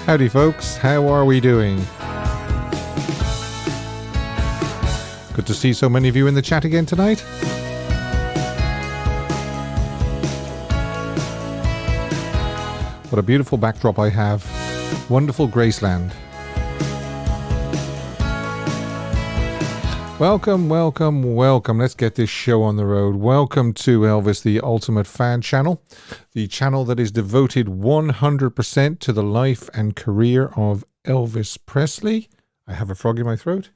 Howdy folks, how are we doing? Good to see so many of you in the chat again tonight. What a beautiful backdrop I have. Wonderful Graceland. Welcome, welcome, welcome. Let's get this show on the road. Welcome to Elvis, the Ultimate Fan Channel, the channel that is devoted 100% to the life and career of Elvis Presley. I have a frog in my throat.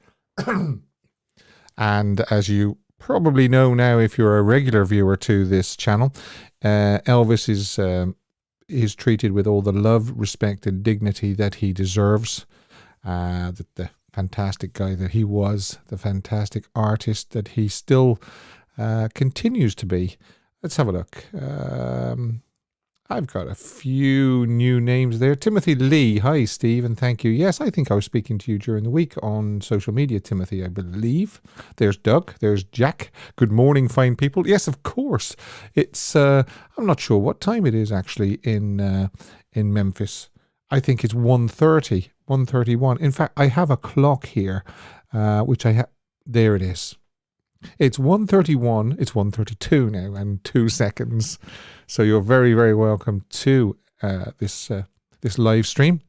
And as you probably know now, if you're a regular viewer to this channel, Elvis is treated with all the love, respect, and dignity that he deserves. The fantastic guy that he was, the fantastic artist that he still continues to be. Let's have a look. I've got a few new names there. Timothy Lee. Hi, Steve, and thank you. Yes, I think I was speaking to you during the week on social media, Timothy, I believe. There's Doug. There's Jack. Good morning, fine people. Yes, of course. It's, I'm not sure what time it is actually in Memphis. I think it's 1:30. 1:31. In fact, I have a clock here, which I have. There it is. It's 1:31. It's 1:32 now and 2 seconds. So you're very, very welcome to this live stream.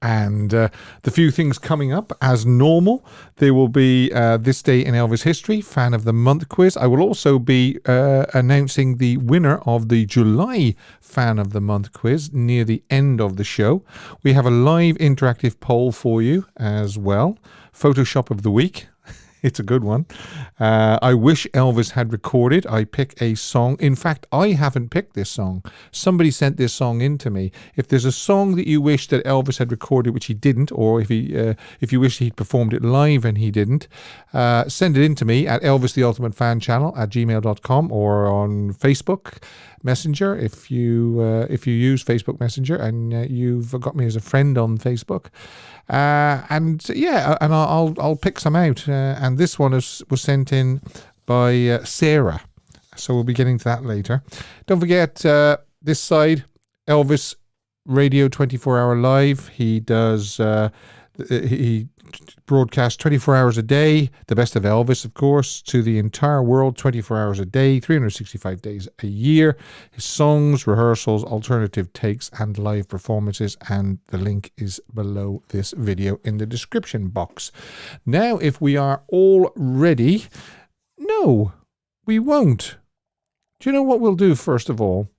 And the few things coming up as normal, there will be This Day in Elvis History, Fan of the Month quiz. I will also be announcing the winner of the July Fan of the Month quiz near the end of the show. We have a live interactive poll for you as well. Photoshop of the week. It's a good one. I wish Elvis had recorded. I pick a song. In fact, I haven't picked this song. Somebody sent this song in to me. If there's a song that you wish that Elvis had recorded, which he didn't, or if you wish he'd performed it live and he didn't, send it in to me at elvistheultimatefan@gmail.com or on Facebook Messenger if you use Facebook Messenger and you've got me as a friend on Facebook. And I'll pick some out. And this one was sent in by Sarah. So we'll be getting to that later. Don't forget, this side, Elvis Radio 24-hour live. He does, he broadcasts 24 hours a day, the best of Elvis, of course, to the entire world, 24 hours a day, 365 days a year. His songs, rehearsals, alternative takes, and live performances. And the link is below this video in the description box. Now, if we are all ready, no, we won't. Do you know what we'll do first of all?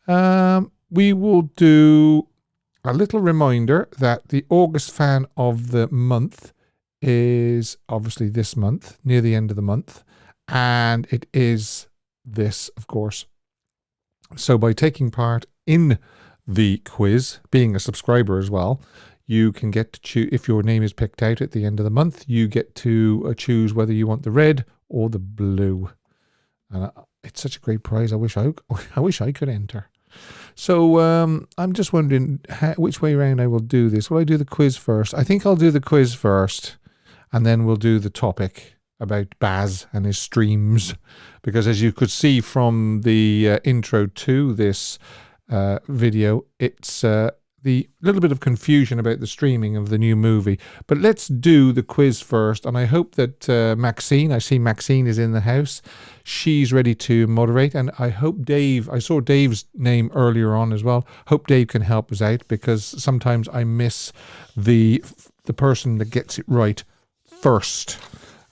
We will do a little reminder that the August Fan of the Month is obviously this month, near the end of the month, and it is this, of course. So by taking part in the quiz, being a subscriber as well, you can get to choose, if your name is picked out at the end of the month, you get to choose whether you want the red or the blue. And it's such a great prize. I wish I could enter. So I'm just wondering which way around I will do this. Will I do the quiz first? I think I'll do the quiz first, and then we'll do the topic about Baz and his streams. Because as you could see from the intro to this video, it's the little bit of confusion about the streaming of the new movie. But let's do the quiz first. And I hope that Maxine, I see Maxine is in the house. She's ready to moderate. And I hope Dave, I saw Dave's name earlier on as well. Hope Dave can help us out because sometimes I miss the person that gets it right first.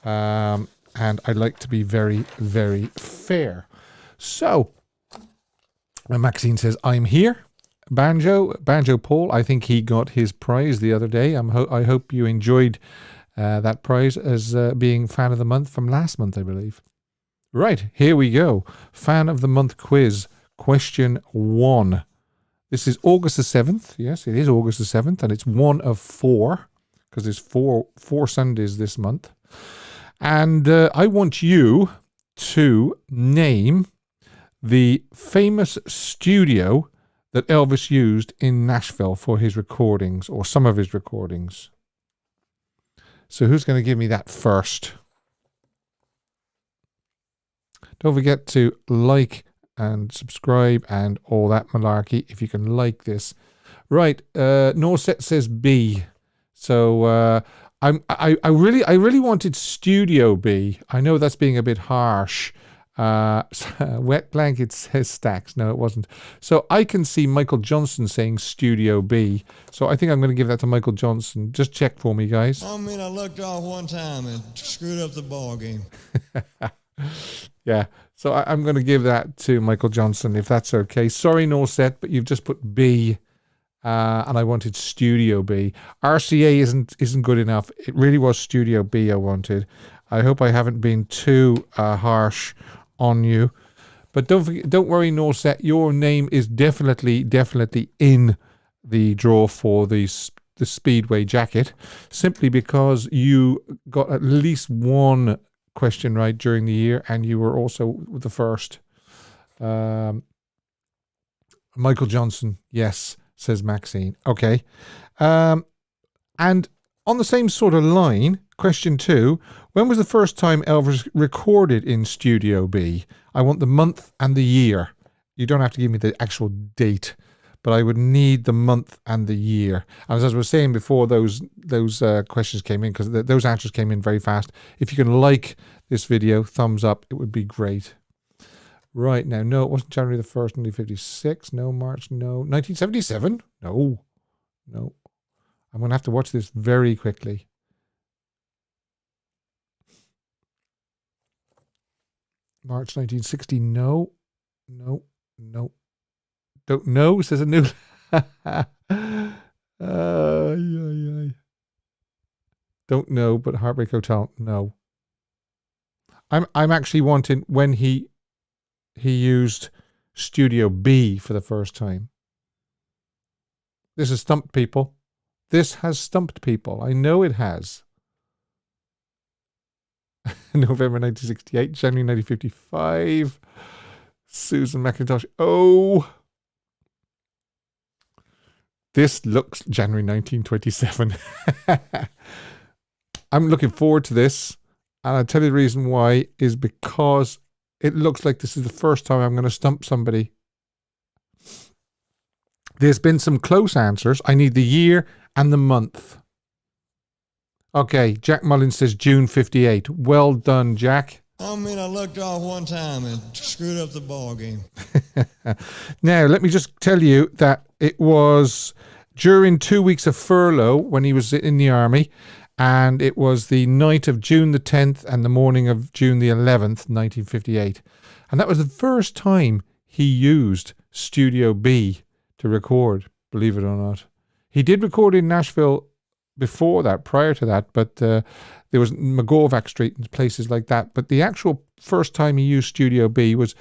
And I like to be very, very fair. So, Maxine says, I'm here. Banjo Paul, I think he got his prize the other day. I hope you enjoyed that prize as being Fan of the Month from last month, I believe. Right, here we go. Fan of the Month quiz, question 1. This is August the 7th. Yes, it is August the 7th, and it's 1 of 4, because there's four Sundays this month. And I want you to name the famous studio that Elvis used in Nashville for his recordings, or some of his recordings. So who's going to give me that first? Don't forget to like and subscribe and all that malarkey. If you can like this Right. Norset says B. So I really wanted Studio B. I know that's being a bit harsh. Wet Blanket says Stacks. No, it wasn't. So I can see Michael Johnson saying Studio B. So I think I'm going to give that to Michael Johnson. Just check for me, guys. I mean, I looked off one time and screwed up the ball game. Yeah. So I'm going to give that to Michael Johnson, if that's okay. Sorry, Norset, but you've just put B. And I wanted Studio B. RCA isn't good enough. It really was Studio B I wanted. I hope I haven't been too harsh on you. But don't worry, Norset. Your name is definitely in the draw for the Speedway jacket, simply because you got at least one question right during the year, and you were also the first. Michael Johnson, yes, says Maxine. Okay. And on the same sort of line, question 2, when was the first time Elvis recorded in Studio B? I want the month and the year. You don't have to give me the actual date, but I would need the month and the year. As I was saying before, those questions came in, because those answers came in very fast. If you can like this video, thumbs up, it would be great. Right, now, no, it wasn't January the 1st, 1956. No, March, no. 1977? No. I'm going to have to watch this very quickly. March 1960, no. Don't know, says a new... Don't know, but Heartbreak Hotel, no. I'm actually wanting when he used Studio B for the first time. This has stumped people. This has stumped people. I know it has. November 1968, January 1955. Susan McIntosh. Oh. This looks January 1927. I'm looking forward to this. And I'll tell you the reason why is because it looks like this is the first time I'm going to stump somebody. There's been some close answers. I need the year and the month. Okay, Jack Mullins says June 58. Well done, Jack. I mean, I looked off one time and screwed up the ball game. Now, let me just tell you that it was during 2 weeks of furlough when he was in the army, and it was the night of June the 10th and the morning of June the 11th, 1958. And that was the first time he used Studio B to record, believe it or not. He did record in Nashville before that, prior to that, but there was McGorvac Street and places like that. But the actual first time he used Studio B was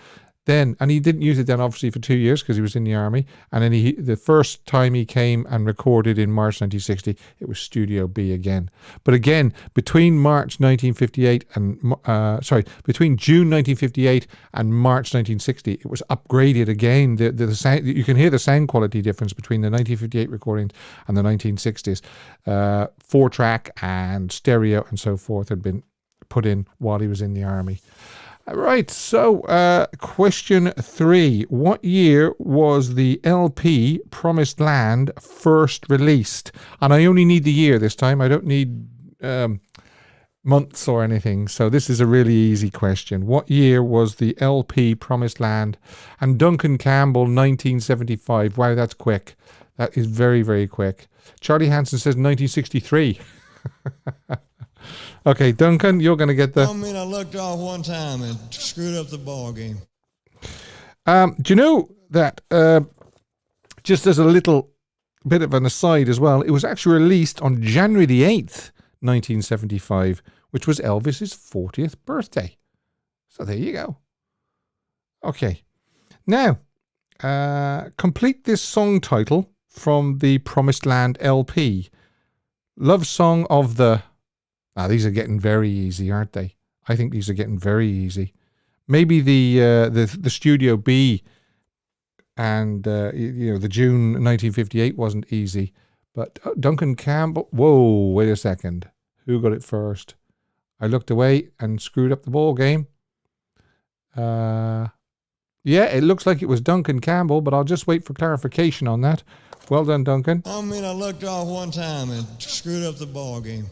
then, and he didn't use it then obviously for 2 years because he was in the army. And then the first time he came and recorded in March 1960, it was Studio B again. But again, between March 1958 and between June 1958 and March 1960, it was upgraded again. The sound, you can hear the sound quality difference between the 1958 recordings and the 1960s. 4-track and stereo and so forth had been put in while he was in the army. Right, so question 3. What year was the LP Promised Land first released? And I only need the year this time. I don't need months or anything. So this is a really easy question. What year was the LP Promised Land? And Duncan Campbell, 1975. Wow, that's quick. That is very, very quick. Charlie Hansen says 1963. Okay, Duncan, you're going to get the... I mean, I looked off one time and screwed up the ball game. Do you know that, just as a little bit of an aside as well, it was actually released on January the 8th, 1975, which was Elvis's 40th birthday. So there you go. Okay. Now, complete this song title from the Promised Land LP. Love Song of the... Now, these are getting very easy, aren't they? I think these are getting very easy. Maybe the Studio B and the June 1958 wasn't easy, but Duncan Campbell. Whoa, wait a second. Who got it first? I looked away and screwed up the ball game. Yeah, it looks like it was Duncan Campbell, but I'll just wait for clarification on that. Well done, Duncan. I mean, I looked off one time and screwed up the ball game.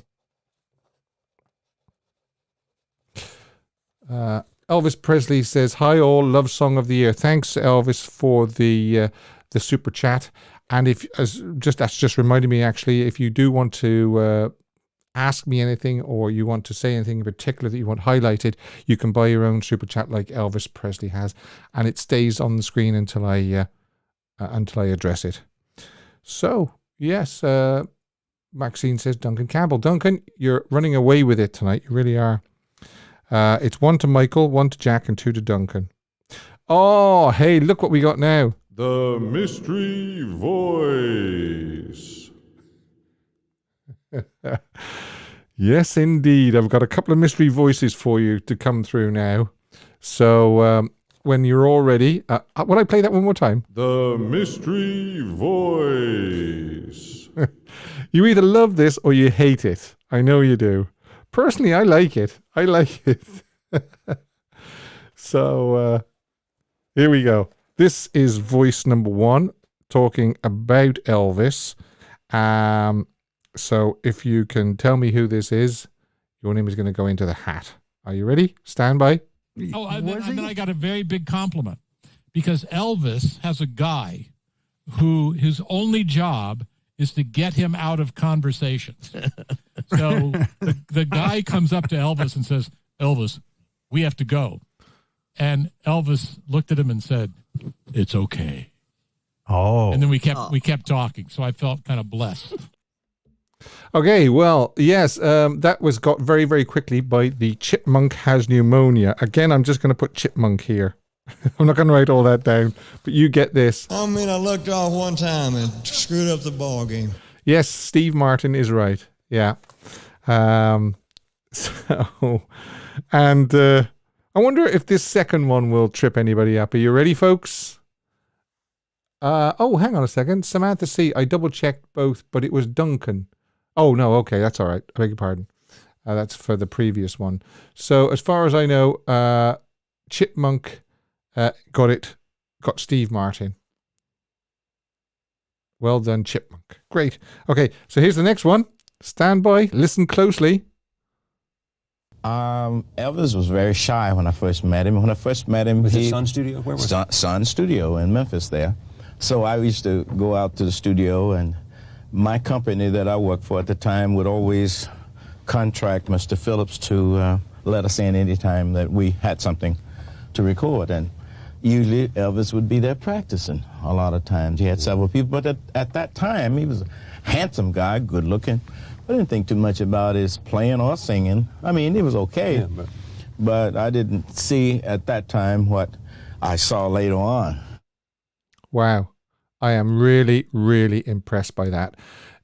Elvis Presley says, "Hi all, love song of the year." Thanks, Elvis, for the super chat. And that's just reminded me, actually, if you do want to ask me anything, or you want to say anything in particular that you want highlighted, you can buy your own super chat like Elvis Presley has, and it stays on the screen until I address it. So yes, Maxine says Duncan Campbell. Duncan, you're running away with it tonight. You really are. It's 1 to Michael, 1 to Jack, and 2 to Duncan. Oh, hey, look what we got now. The mystery voice. Yes, indeed. I've got a couple of mystery voices for you to come through now. So when you're all ready, will I play that one more time? The mystery voice. You either love this or you hate it. I know you do. Personally, I like it. So here we go. This is voice number 1 talking about Elvis. So if you can tell me who this is, your name is going to go into the hat. Are you ready? Stand by. Oh, and then I got a very big compliment, because Elvis has a guy whose only job is to get him out of conversations. So the guy comes up to Elvis and says, "Elvis, we have to go." And Elvis looked at him and said, "It's okay." Oh. And then we kept talking. So I felt kind of blessed. Okay, well, yes, that was got very, very quickly by the Chipmunk Has Pneumonia. Again, I'm just going to put Chipmunk here. I'm not going to write all that down, but you get this. I mean, I looked off one time and screwed up the ball game. Yes, Steve Martin is right. Yeah. I wonder if this second one will trip anybody up. Are you ready, folks? Hang on a second. Samantha C. I double-checked both, but it was Duncan. Oh, no, okay, that's all right. I beg your pardon. That's for the previous one. So, as far as I know, Chipmunk got Steve Martin. Well done, Chipmunk. Great. Okay, so here's the next one. Stand by. Listen closely. Elvis was very shy when I first met him. Was it Sun Studio? Where was it? Sun Studio in Memphis there. So I used to go out to the studio, and my company that I worked for at the time would always contract Mr. Phillips to let us in anytime that we had something to record. And usually Elvis would be there practicing a lot of times. He had several people, but at that time he was a handsome guy, good looking. I didn't think too much about his playing or singing. I mean, it was okay, yeah, but I didn't see at that time what I saw later on. Wow. I am really, really impressed by that.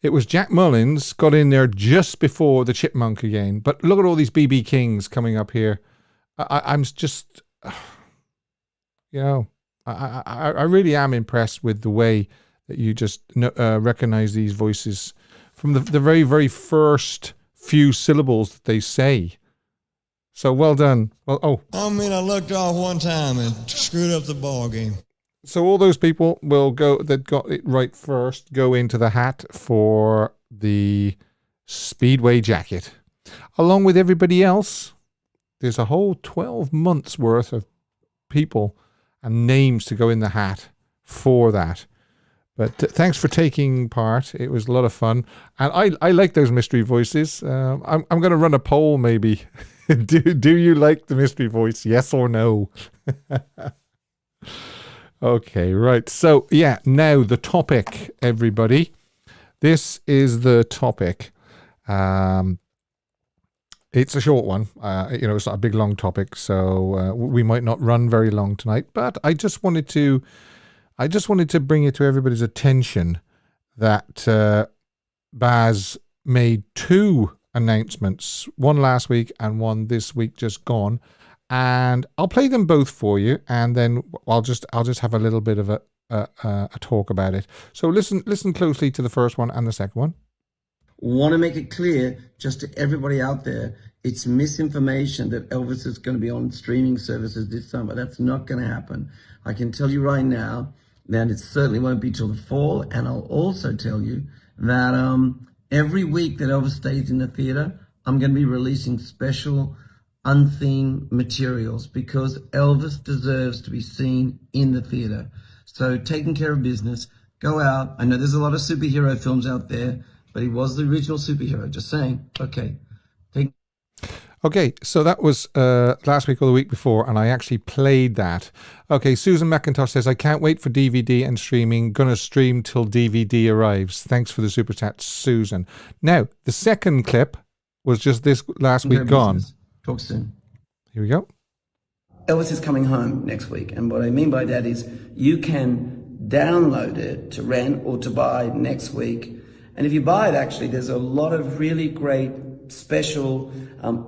It was Jack Mullins got in there just before the Chipmunk again. But look at all these B.B. Kings coming up here. I'm just, I really am impressed with the way that you just recognize these voices from the very, very first few syllables that they say. So well done. Well, I mean, I looked off one time and screwed up the ball game. So all those people will go that got it right first, go into the hat for the Speedway jacket. Along with everybody else, there's a whole 12 months worth of people and names to go in the hat for that. But thanks for taking part. It was a lot of fun. And I like those mystery voices. I'm going to run a poll maybe. Do you like the mystery voice? Yes or no? Okay, right. So, yeah, now the topic, everybody. This is the topic. It's a short one. It's not a big, long topic, so we might not run very long tonight. But I just wanted to bring it to everybody's attention that Baz made 2 announcements, one last week and one this week just gone. And I'll play them both for you, and then I'll just have a little bit of a talk about it. So listen closely to the first one and the second one. Want to make it clear, just to everybody out there, it's misinformation that Elvis is going to be on streaming services this summer. That's not going to happen. I can tell you right now, then it certainly won't be till the fall. And I'll also tell you that every week that Elvis stays in the theater, I'm going to be releasing special unthemed materials because Elvis deserves to be seen in the theater. So taking care of business, go out. I know there's a lot of superhero films out there, but he was the original superhero. Just saying. Okay, so that was last week or the week before, and I actually played that. Okay, Susan McIntosh says, I can't wait for DVD and streaming. Gonna stream till DVD arrives. Thanks for the super chat, Susan. Now, the second clip was just this last week gone. Talk soon. Here we go. Elvis is coming home next week, and what I mean by that is you can download it to rent or to buy next week. And if you buy it, actually, there's a lot of really great special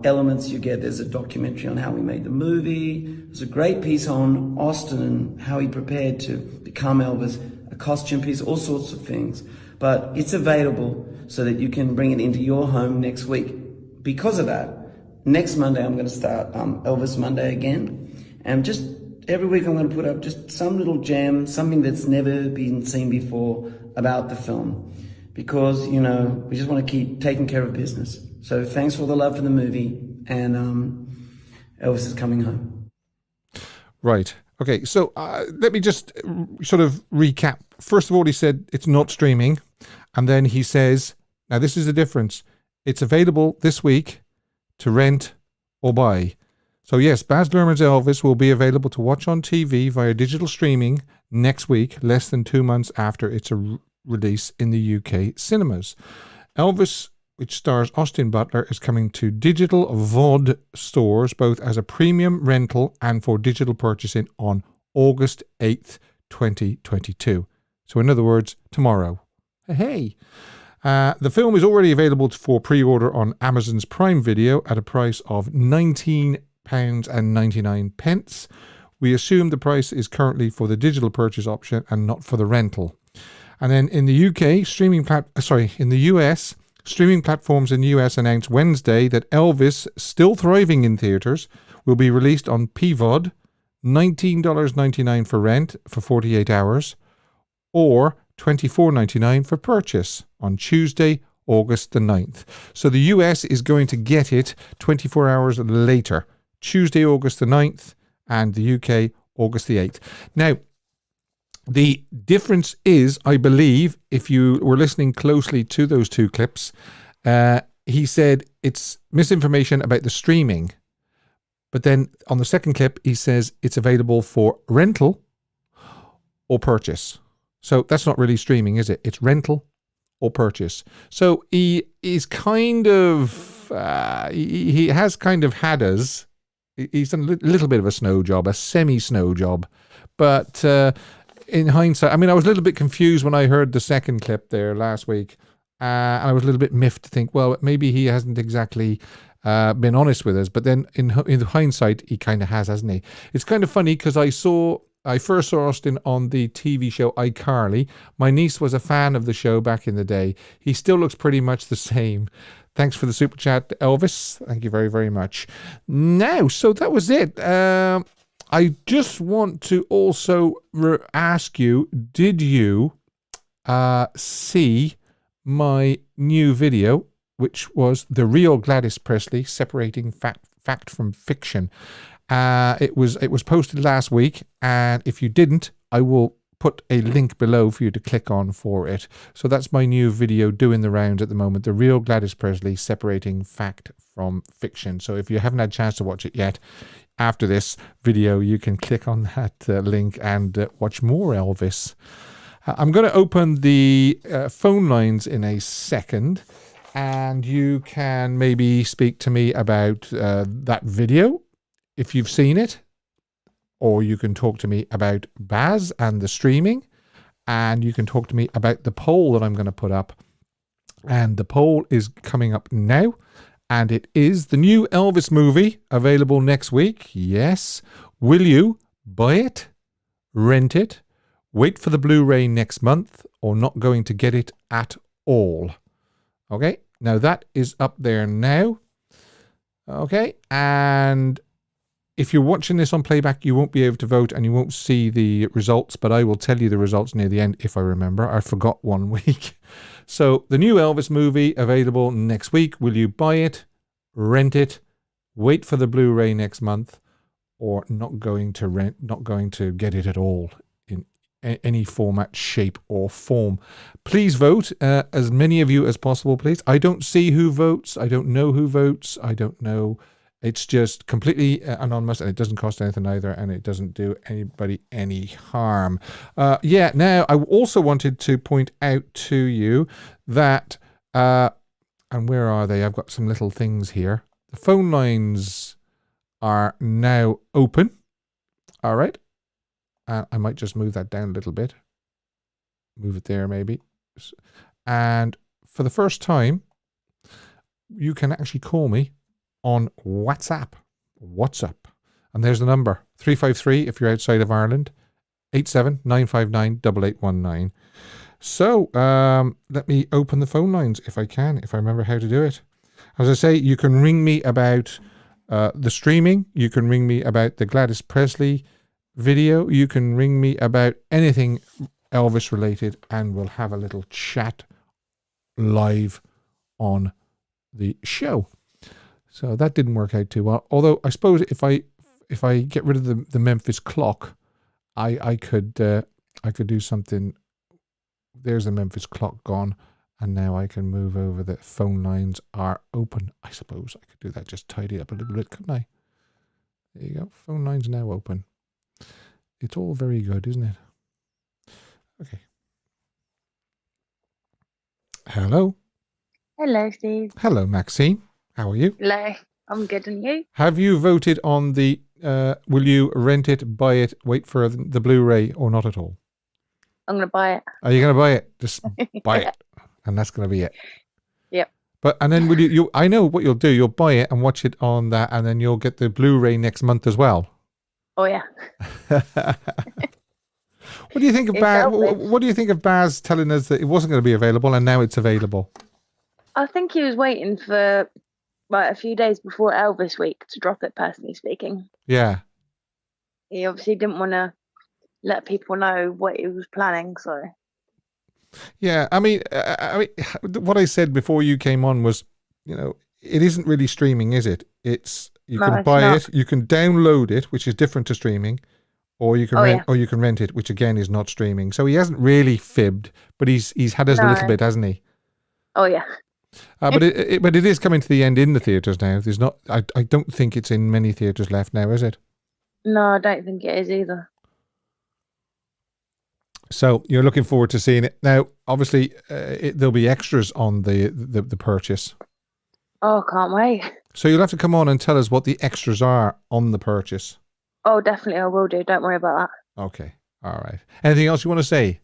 elements you get. There's a documentary on how we made the movie. There's a great piece on Austin and how he prepared to become Elvis, a costume piece, all sorts of things. But it's available so that you can bring it into your home next week. Because of that, next Monday I'm going to start Elvis Monday again. And just every week I'm going to put up just some little gem, something that's never been seen before about the film. Because, you know, we just want to keep taking care of business. So thanks for all the love for the movie, and Elvis is coming home. Right. Okay, so let me just sort of recap. First of all, he said it's not streaming, and then he says, now this is the difference. It's available this week to rent or buy. So yes, Baz Luhrmann's Elvis will be available to watch on TV via digital streaming next week, less than 2 months after its release in the UK cinemas. Elvis, which stars Austin Butler, is coming to digital VOD stores, both as a premium rental and for digital purchasing on August 8th, 2022. So in other words, tomorrow. Hey. The film is already available for pre-order on Amazon's Prime Video at a price of £19.99. We assume the price is currently for the digital purchase option and not for the rental. And then in the in the US, streaming platforms in the US announced Wednesday that Elvis, still thriving in theaters, will be released on PVOD, $19.99 for rent for 48 hours, or $24.99 for purchase on Tuesday, August the 9th. So the US is going to get it 24 hours later, Tuesday, August the 9th, and the UK, August the 8th. Now, the difference is, I believe, if you were listening closely to those two clips, he said it's misinformation about the streaming. But then on the second clip, he says it's available for rental or purchase. So that's not really streaming, is it? It's rental or purchase. So he is kind of, he has kind of had us. He's done a little bit of a snow job, a semi-snow job. But in hindsight, I mean, I was a little bit confused when I heard the second clip there last week. And I was a little bit miffed to think, well, maybe he hasn't exactly been honest with us. But then in hindsight, he kind of has, hasn't he? It's kind of funny because I first saw Austin on the TV show iCarly. My niece was a fan of the show back in the day. He still looks pretty much the same. Thanks for the super chat, Elvis. Thank you very, very much. Now, so that was it. I just want to also ask you, did you see my new video, which was the real Glady Presley, separating fact from fiction? It was posted last week, and if you didn't, I will put a link below for you to click on for it. So that's my new video doing the rounds at the moment, the real Glady Presley, separating fact from fiction. So if you haven't had a chance to watch it yet, after this video, you can click on that link and watch more Elvis. I'm going to open the phone lines in a second, and you can maybe speak to me about that video, if you've seen it, or you can talk to me about Baz and the streaming, and you can talk to me about the poll that I'm going to put up. And the poll is coming up now, and it is the new Elvis movie available next week. Yes. Will you buy it, rent it, wait for the Blu-ray next month, or not going to get it at all? Okay, now that is up there now. Okay, and if you're watching this on playback, you won't be able to vote and you won't see the results, but I will tell you the results near the end if I remember. I forgot one week. So the new Elvis movie available next week. Will you buy it, rent it, wait for the Blu-ray next month, or not going to get it at all in any format, shape or form? Please vote, as many of you as possible, please. I don't see who votes. I don't know who votes. I don't know. It's just completely anonymous, and it doesn't cost anything either, and it doesn't do anybody any harm. Now, I also wanted to point out to you that, and where are they? I've got some little things here. The phone lines are now open. All right. I might just move that down a little bit. Move it there, maybe. And for the first time, you can actually call me on WhatsApp. And there's the number. 353 if you're outside of Ireland. 87-959-8819. So, let me open the phone lines if I can, if I remember how to do it. As I say, you can ring me about the streaming. You can ring me about the Glady Presley video. You can ring me about anything Elvis related, and we'll have a little chat live on the show. So that didn't work out too well. Although I suppose if I get rid of the Memphis clock, I could do something. There's the Memphis clock gone, and now I can move over. The phone lines are open. I suppose I could do that. Just tidy it up a little bit, couldn't I? There you go. Phone lines now open. It's all very good, isn't it? Okay. Hello. Hello, Steve. Hello, Maxine. How are you? Hello. I'm good, and you? Have you voted on the, will you rent it, buy it, wait for the Blu-ray, or not at all? I'm going to buy it. Are you going to buy it? Just buy it. And that's going to be it. Yep. And then will you, I know what you'll do. You'll buy it and watch it on that, and then you'll get the Blu-ray next month as well. Oh, yeah. What do you think of Baz? What do you think of Baz telling us that it wasn't going to be available and now it's available? I think he was waiting for a few days before Elvis week to drop it, personally speaking. Yeah. He obviously didn't want to let people know what he was planning, so. Yeah, I mean, what I said before you came on was, it isn't really streaming, is it? You can buy it, you can download it, which is different to streaming, or you can rent it, which again is not streaming. So he hasn't really fibbed, but he's had us a little bit, hasn't he? Oh yeah. But it is coming to the end in the theatres now. There's not. I don't think it's in many theatres left now, is it? No, I don't think it is either. So you're looking forward to seeing it now. Obviously, there'll be extras on the purchase. Oh, can't wait. So you'll have to come on and tell us what the extras are on the purchase. Oh, definitely, I will do. Don't worry about that. Okay, all right. Anything else you want to say?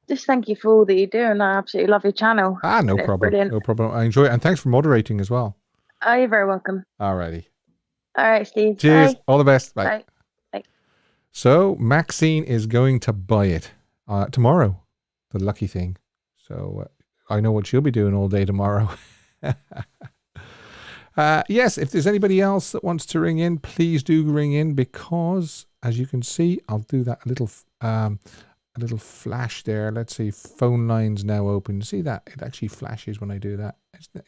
Just thank you for all that you do, and I absolutely love your channel. No problem. Brilliant. No problem. I enjoy it, and thanks for moderating as well. Oh, you're very welcome. All righty. All right, Steve. Cheers. Bye. All the best. Bye. Bye. Bye. So Maxine is going to buy it tomorrow. The lucky thing. So I know what she'll be doing all day tomorrow. Yes, if there's anybody else that wants to ring in, please do ring in, because as you can see, I'll do that a little flash there. Let's see, phone lines now open. See that? It actually flashes when I do that.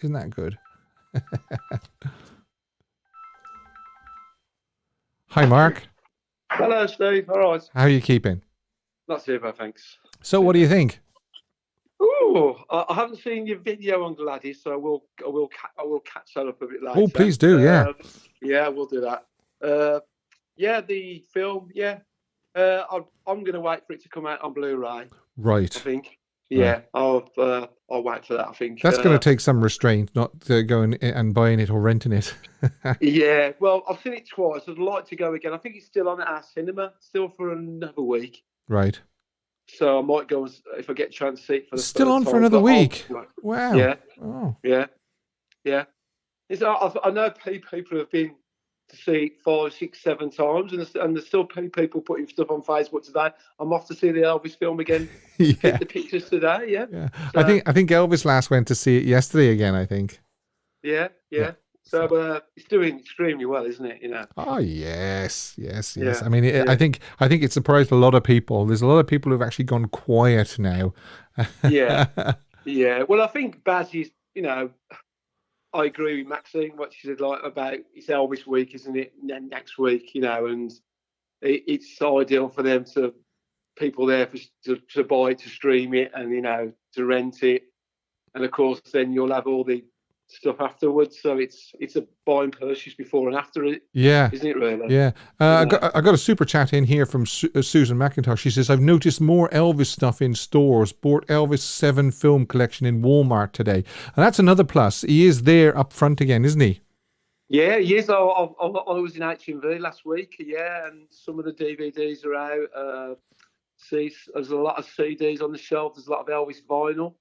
Isn't that good? Hi, Mark. Hello, Steve. All right. How are you keeping? Not too bad, thanks. So what do you think? Oh, I haven't seen your video on Glady, so I will catch that up a bit later. Oh, please do, yeah. Yeah, we'll do that. The film, yeah. I'm going to wait for it to come out on Blu-ray. Right. I think. Yeah, right. I'll wait for that, I think. That's going to take some restraint, not going and buying it or renting it. Yeah, well, I've seen it twice. I'd like to go again. I think it's still on at our cinema, still for another week. Right. So I might go if I get a chance to see it for the still first on time, for another week. Wow. Yeah. Oh. Yeah. Yeah. I know people have been to see it 5, 6, 7 times, and there's still people putting stuff on Facebook today. I'm off to see the Elvis film again. Yeah. Get the pictures today. Yeah. So, I think Elvis last went to see it yesterday again. I think. Yeah. So it's doing extremely well, isn't it? Oh yes. Yeah, I mean, I think it surprised a lot of people. There's a lot of people who've actually gone quiet now. yeah. Well, I think Baz is, I agree with Maxine, what she said, about it's Elvis week, isn't it? Next week, and it's ideal for them people there to buy it, to stream it, and to rent it, and of course then you'll have all the stuff afterwards. So it's a buy and purchase before and after it. Yeah, isn't it really? Yeah. I got a super chat in here from Susan McIntosh. She says, I've noticed more Elvis stuff in stores. Bought Elvis 7 film collection in Walmart today, and that's another plus. He is there up front again, isn't he? Yeah, he is. I was in HMV last week. Yeah, and some of the DVDs are out. There's a lot of CDs on the shelf. There's a lot of Elvis vinyl.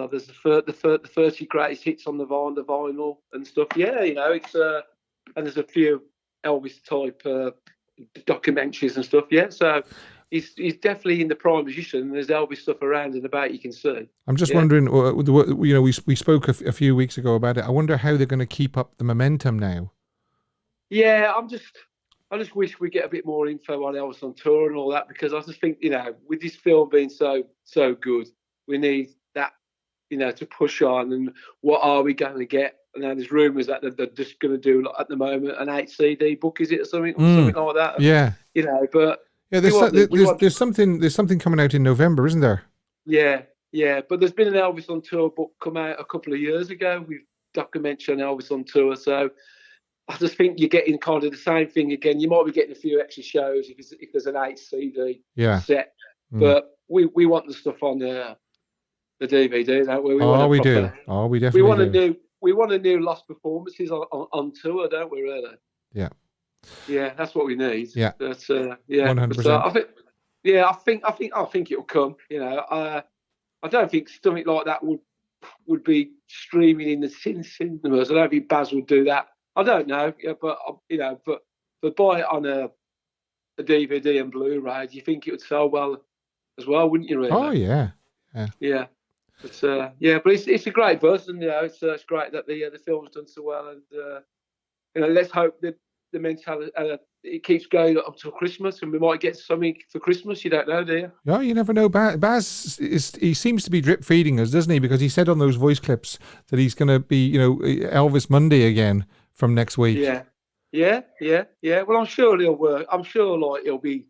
There's the 30 greatest hits on the vinyl and stuff. Yeah, it's and there's a few Elvis type documentaries and stuff. Yeah, so he's definitely in the prime position. There's Elvis stuff around and about you can see. I'm just wondering, we spoke a few weeks ago about it. I wonder how they're going to keep up the momentum now. Yeah, I just wish we get a bit more info on Elvis on tour and all that, because I just think, with this film being so good, we need that, to push on. And what are we going to get? And now there's rumours that they're just going to do, at the moment, an 8 CD book, is it, or something like that? Yeah. But yeah, there's something coming out in November, isn't there? Yeah. But there's been an Elvis on tour book come out a couple of years ago with documentary on Elvis on tour. So I just think you're getting kind of the same thing again. You might be getting a few extra shows if there's an 8 CD set, but we want the stuff on the DVD, don't we? We do. Oh, we definitely do. We want a new lost performances on tour, don't we? Really? Yeah. Yeah, that's what we need. Yeah. That's 100%. So I think it'll come. I don't think something like that would be streaming in the cinemas. I don't think Baz would do that. I don't know, but buy it on a DVD and Blu-ray, do you think it would sell well as well? Wouldn't you? Really? Oh yeah. But it's a great buzz, and it's great that the film's done so well, and let's hope that the mentality it keeps going up till Christmas, and we might get something for Christmas. You don't know, do you? No, you never know. Baz he seems to be drip feeding us, doesn't he? Because he said on those voice clips that he's going to be, Elvis Monday again from next week. Yeah. Well, I'm sure he'll work. I'm sure he'll be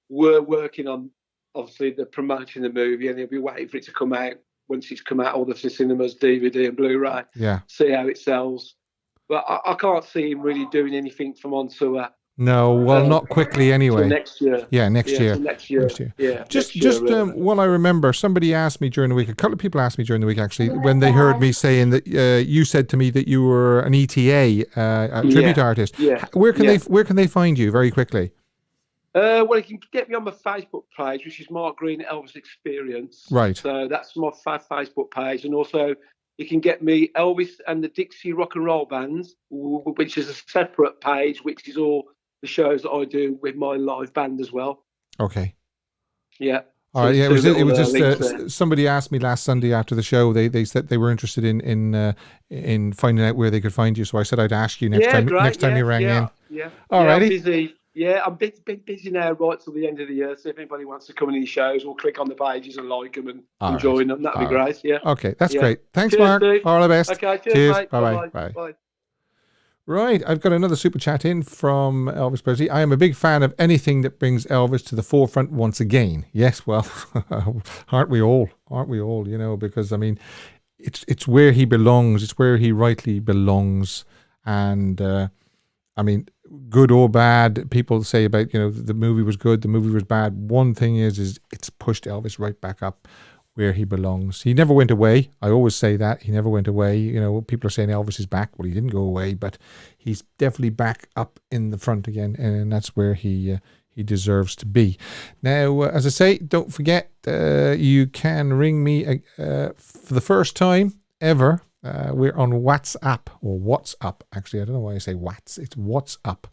working on obviously the promoting the movie, and he'll be waiting for it to come out. Once it's come out, all the cinemas, DVD and Blu-ray. Yeah. See how it sells. But I can't see him really doing anything from on tour. No, well, not quickly anyway. Next year. Yeah, next year. Next year. Yeah. Just what I remember, somebody asked me during the week, a couple of people asked me during the week actually, when they heard me saying that you said to me that you were an ETA, a tribute artist. Yeah. Where can they find you very quickly? Well, you can get me on my Facebook page, which is Mark Green Elvis Experience. Right. So that's my Facebook page, and also you can get me Elvis and the Dixie Rock and Roll Bands, which is a separate page, which is all the shows that I do with my live band as well. Okay. Yeah. All right. Yeah. It was just somebody asked me last Sunday after the show. They said they were interested in finding out where they could find you. So I said I'd ask you next time you rang in. Yeah. All righty. I'm busy. Yeah, I'm busy now right till the end of the year. So if anybody wants to come in these shows, we'll click on the pages and like them and join them. That'd be great. Yeah. Okay, that's great. Thanks, Mark. Steve. All the best. Okay, cheers. Mate. Bye. Right, I've got another super chat in from Elvis Presley. I am a big fan of anything that brings Elvis to the forefront once again. Yes, well, aren't we all? Because I mean, it's where he belongs. It's where he rightly belongs. And I mean, good or bad, people say about, the movie was good, the movie was bad. One thing is it's pushed Elvis right back up where he belongs. He never went away. I always say that. He never went away. People are saying Elvis is back. Well, he didn't go away, but he's definitely back up in the front again, and that's where he deserves to be. Now, as I say, don't forget, you can ring me for the first time ever. We're on WhatsApp, or WhatsApp, actually. I don't know why I say Whats. It's WhatsApp.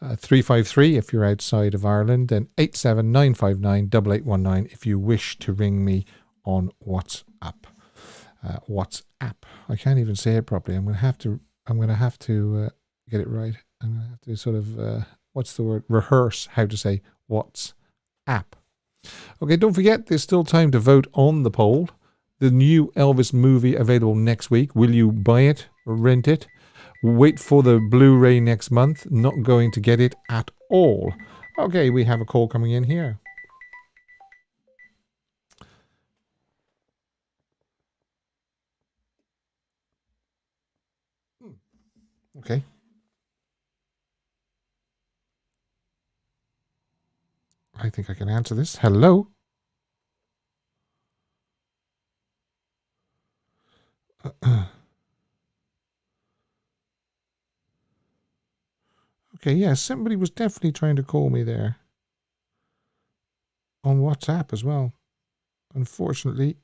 353 if you're outside of Ireland, and 87959 if you wish to ring me on WhatsApp. WhatsApp. I can't even say it properly. I'm going to have to I'm going to have to get it right. I'm going to have to sort of, what's the word? Rehearse how to say what's app. Okay, don't forget, there's still time to vote on the poll. The new Elvis movie available next week. Will you buy it or rent it? Wait for the Blu-ray next month. Not going to get it at all. Okay, we have a call coming in here. Okay. I think I can answer this. Hello? Okay, yeah, somebody was definitely trying to call me there. On WhatsApp as well. Unfortunately.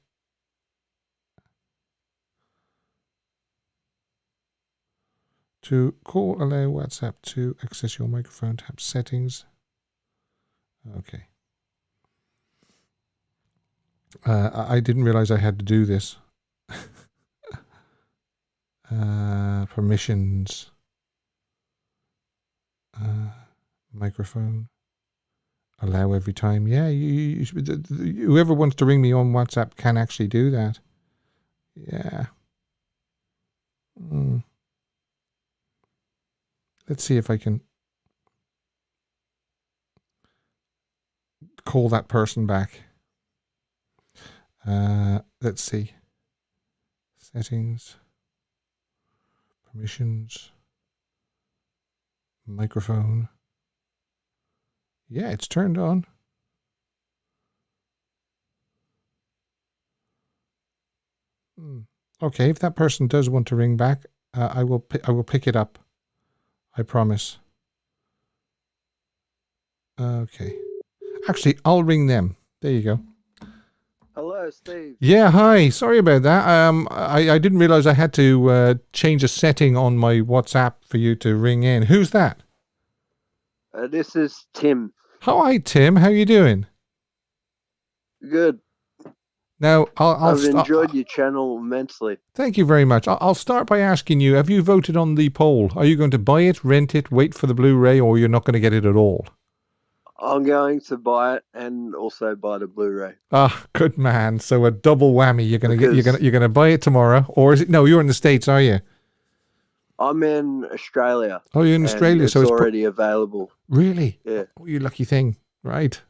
To call, allow WhatsApp to access your microphone, tap settings. Okay. I didn't realize I had to do this. Permissions. Microphone. Allow every time. Yeah, whoever wants to ring me on WhatsApp can actually do that. Yeah. Let's see if I can call that person back. Let's see. Settings. Permissions. Microphone. Yeah, it's turned on. Okay, if that person does want to ring back, I will pick it up. I promise. Okay. Actually, I'll ring them. There you go. Hello, Steve. Yeah, hi. Sorry about that. I didn't realize I had to change a setting on my WhatsApp for you to ring in. Who's that? This is Tim. Hi, Tim. How you doing? Good. Now, I've enjoyed your channel immensely. Thank you very much. I'll start by asking you, have you voted on the poll? Are you going to buy it, rent it, wait for the Blu-ray, or you're not going to get it at all? I'm going to buy it and also buy the Blu-ray. Ah, good man. So a double whammy. You're going to buy it tomorrow, or is it? No, you're in the States, are you? I'm in Australia. Oh, you're in Australia, so it's already available. Really? Yeah. Oh, you lucky thing, right?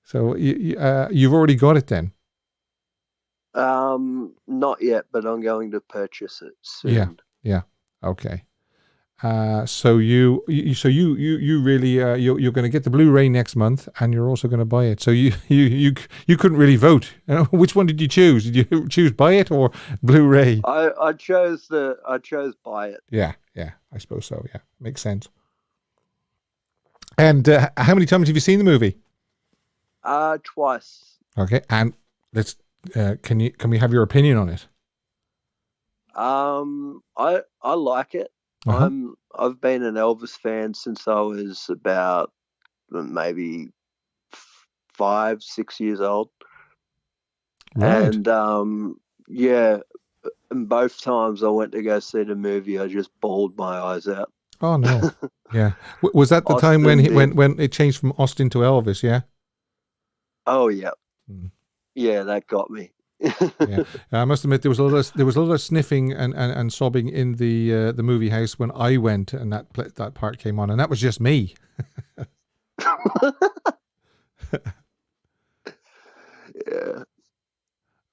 So you've already got it then? Not yet, but I'm going to purchase it soon. Yeah. Okay. So you really you're going to get the Blu-ray next month, and you're also going to buy it. So you couldn't really vote. Which one did you choose? Did you choose buy it or Blu-ray? I chose buy it. Yeah. I suppose so. Yeah, makes sense. And how many times have you seen the movie? Twice. Okay, and let's can we have your opinion on it? I like it. Uh-huh. I've been an Elvis fan since I was about maybe 5-6 years old. Right. And and both times I went to go see the movie, I just bawled my eyes out. Oh no. Yeah. Was that the time when it changed from Austin to Elvis? Yeah. Oh yeah. Yeah, that got me. Yeah. I must admit there was a lot of sniffing and sobbing in the movie house when I went, and that part came on, and that was just me. Yeah.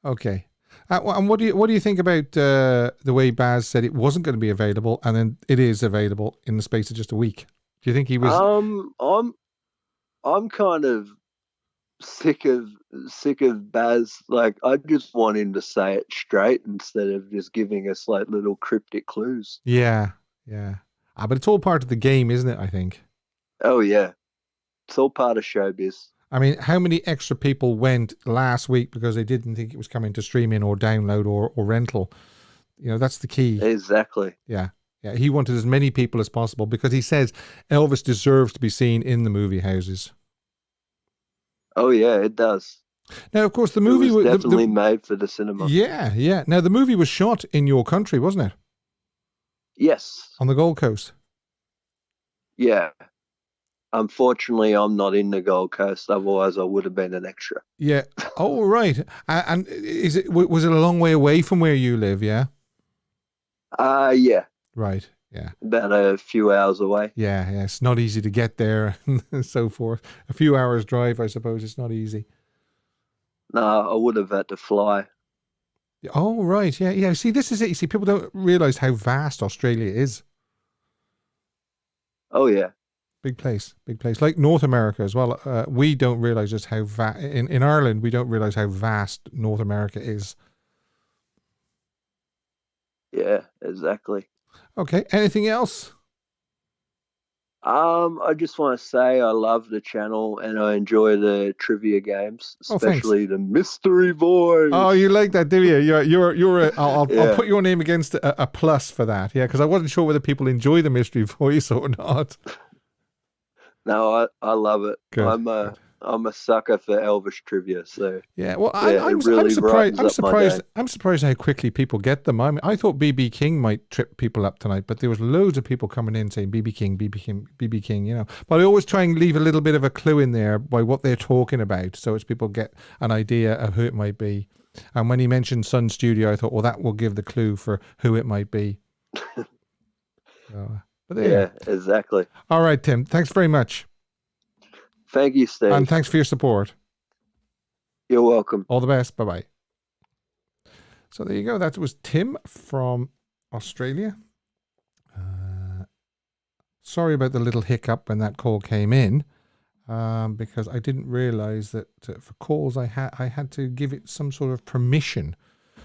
Okay. And what do you think about the way Baz said it wasn't going to be available, and then it is available in the space of just a week? Do you think he was? I'm kind of sick of Baz. Like, I just want him to say it straight instead of just giving us like little cryptic clues. Yeah. But it's all part of the game, isn't it? I think. Oh yeah, it's all part of showbiz. I mean, how many extra people went last week because they didn't think it was coming to streaming or download or rental? You know, that's the key. Exactly. Yeah. He wanted as many people as possible because he says Elvis deserves to be seen in the movie houses. Oh yeah, it does. Now, of course, the movie was definitely made for the cinema. Yeah. Now, the movie was shot in your country, wasn't it? Yes. On the Gold Coast? Yeah. Unfortunately, I'm not in the Gold Coast. Otherwise, I would have been an extra. Yeah. Oh, right. And was it a long way away from where you live? Yeah. Yeah. Right. Yeah. About a few hours away. Yeah. Yeah. It's not easy to get there and so forth. A few hours drive, I suppose. It's not easy. No, I would have had to fly. Oh, right. Yeah. Yeah. See, this is it. You see, people don't realize how vast Australia is. Oh, yeah. Big place. Like North America as well. We don't realize just how in Ireland, we don't realize how vast North America is. Yeah, exactly. Okay. Anything else? I just want to say I love the channel and I enjoy the trivia games, especially the mystery voice. Oh, you like that, do you? I'll put your name against a plus for that. Yeah, because I wasn't sure whether people enjoy the mystery voice or not. No, I love it. Good. I'm a sucker for Elvis trivia, so yeah. Well, I'm surprised. I'm surprised how quickly people get them. I thought BB King might trip people up tonight, but there was loads of people coming in saying BB King. You know, but I always try and leave a little bit of a clue in there by what they're talking about, so as people get an idea of who it might be. And when he mentioned Sun Studio, I thought, well, that will give the clue for who it might be. Yeah, exactly. All right, Tim. Thanks very much. Thank you, Steve. And thanks for your support. You're welcome. All the best. Bye-bye. So there you go. That was Tim from Australia. Sorry about the little hiccup when that call came in, because I didn't realize that for calls I had to give it some sort of permission.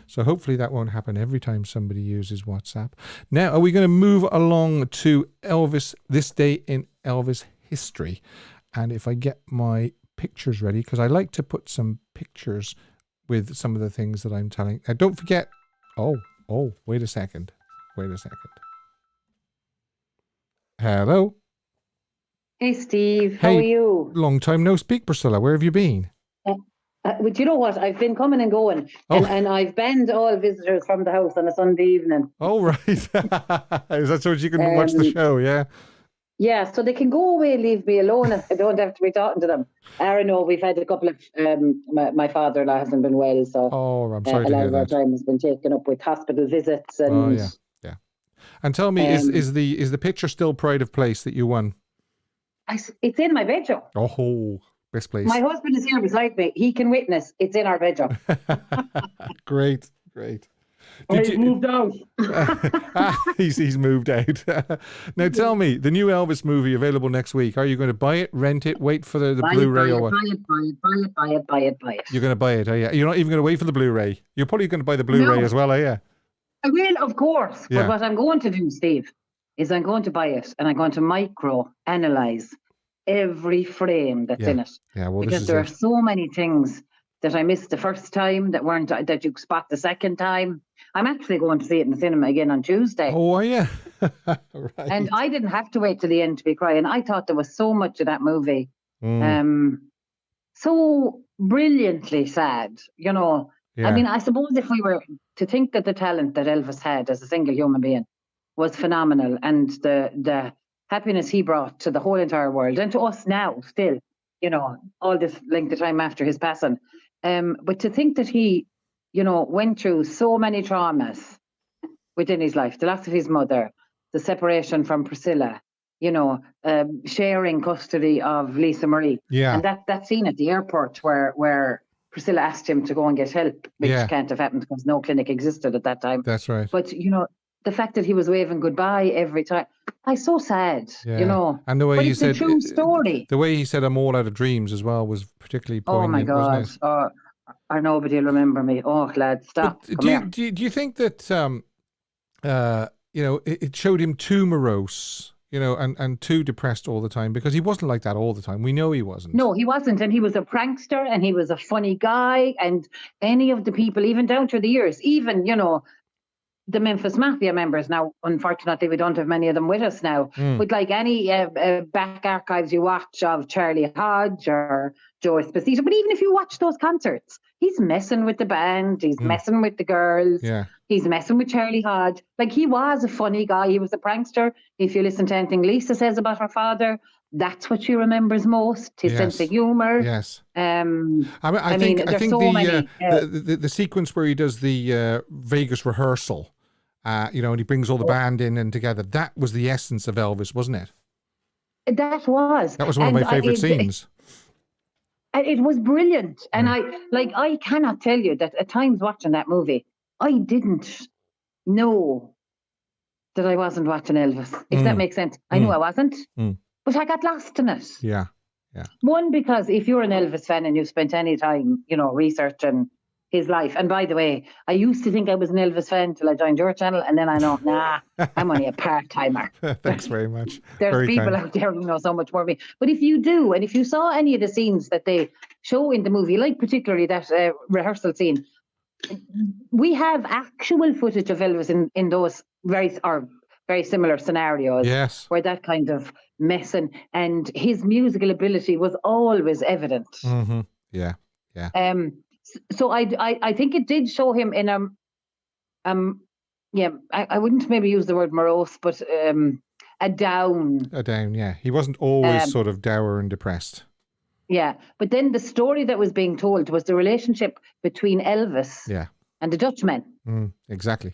So hopefully that won't happen every time somebody uses WhatsApp. Now, are we going to move along to Elvis, this day in Elvis history? And if I get my pictures ready, because I like to put some pictures with some of the things that I'm telling. Now, don't forget. Oh, wait a second. Hello. Hey, Steve. How are you? Long time no speak, Priscilla. Where have you been? But you know what? I've been coming and going, and I've banned all visitors from the house on a Sunday evening. Oh, right. Is that so you can watch the show, yeah? Yeah, so they can go away, leave me alone, and I don't have to be talking to them. I know we've had a couple of, my father-in-law hasn't been well, so I'm sorry to hear that. A lot of our time has been taken up with hospital visits. And, yeah. And tell me, is the picture still Pride of Place that you won? It's in my bedroom. Oh, best place. My husband is here beside me. He can witness. It's in our bedroom. Great. He's moved out. He's moved out. Now tell me, the new Elvis movie available next week. Are you going to buy it, rent it, wait for the Blu-ray or what? Buy it. You're going to buy it, are you? You're not even going to wait for the Blu-ray. You're probably going to buy the Blu-ray as well, are you? I will, of course. Yeah. But what I'm going to do, Steve, is I'm going to buy it and I'm going to micro-analyze every frame that's in it. Yeah, well, because there are so many things that I missed the first time that you spot the second time. I'm actually going to see it in the cinema again on Tuesday. Oh, are you? Right. And I didn't have to wait till the end to be crying. I thought there was so much of that movie. So brilliantly sad, you know. Yeah. I mean, I suppose if we were to think that the talent that Elvis had as a single human being was phenomenal, and the happiness he brought to the whole entire world and to us now still, you know, all this length of time after his passing. But to think that he, you know, went through so many traumas within his life, the loss of his mother, the separation from Priscilla, you know, sharing custody of Lisa Marie. Yeah. And that scene at the airport where Priscilla asked him to go and get help, which can't have happened because no clinic existed at that time. That's right. But, you know, the fact that he was waving goodbye every time, I'm so sad, you know. And the way he said, it's a true story. The way he said, "I'm all out of dreams" as well was particularly poignant. Oh my God! Nobody will remember me. Oh, lad, stop. Do you think that you know, it showed him too morose, you know, and too depressed all the time, because he wasn't like that all the time. We know he wasn't. No, he wasn't, and he was a prankster, and he was a funny guy, and any of the people, even down through the years, even, you know, the Memphis Mafia members. Now, unfortunately, we don't have many of them with us now. But like any back archives you watch of Charlie Hodge or Joe Esposito. But even if you watch those concerts, he's messing with the band, he's messing with the girls, he's messing with Charlie Hodge. Like, he was a funny guy, he was a prankster. If you listen to anything Lisa says about her father, that's what she remembers most, his sense of humour. Yes. I think the sequence where he does the Vegas rehearsal, and he brings all the band in and together, that was the essence of Elvis, wasn't it? That was one of my favourite scenes. It was brilliant. And I cannot tell you that at times watching that movie, I didn't know that I wasn't watching Elvis, if that makes sense. I knew I wasn't, but I got lost in it. Yeah. One, because if you're an Elvis fan and you've spent any time, researching his life, and by the way, I used to think I was an Elvis fan till I joined your channel, and then I know, I'm only a part-timer. Thanks very much. There's very people out there who know so much more than me. But if you do, and if you saw any of the scenes that they show in the movie, like particularly that rehearsal scene, we have actual footage of Elvis in those very similar scenarios, where that kind of messing and his musical ability was always evident. Yeah. So I think it did show him in I wouldn't maybe use the word morose, but a down. Yeah. He wasn't always sort of dour and depressed. Yeah, but then the story that was being told was the relationship between Elvis and the Dutchman. Exactly.